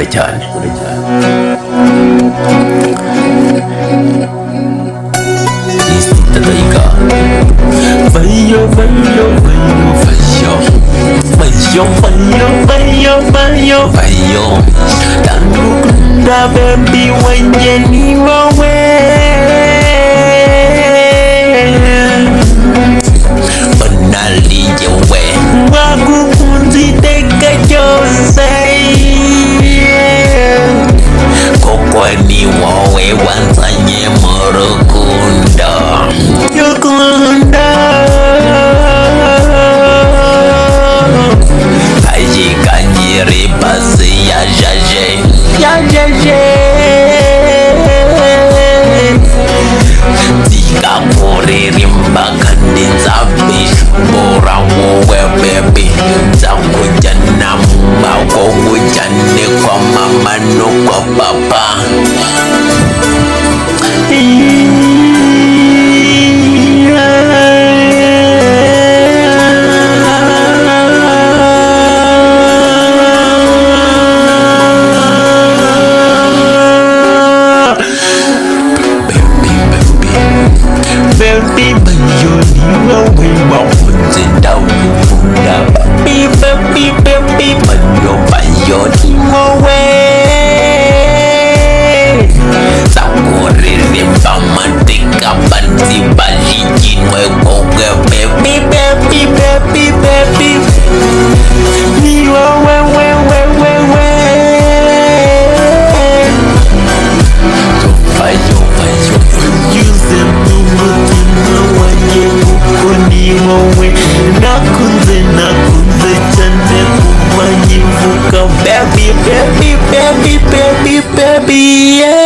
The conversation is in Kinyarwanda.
kure cyane. Isitadaika Fayo fayo fayo fayo Fayo fayo fayo fayo fayo Tangu kunda baby wenye ni wawe Banali jewe Wagu kunzi teka jose Kokwa ni wawe wansanye morokunda Yukunda Kaji kanjiri basi ya jaje Ya jaje Tika kuriri mbakandi zabish Bora wowe baby Zakujana mba kukujane kwa mama no kwa papa Baby, bayoni wawe wafunze ndawukunda Baby, baby, baby, bayoni wawe Sakuriri bamatika banzi balijinwe koge Baby, baby, baby, baby Ni wawe, we, we, we, we Fayo, fayo, yuze mumutima wanjye kuko ni wowe nakunze cyane kuba nyivuga Baby, baby, baby, baby, baby, yeah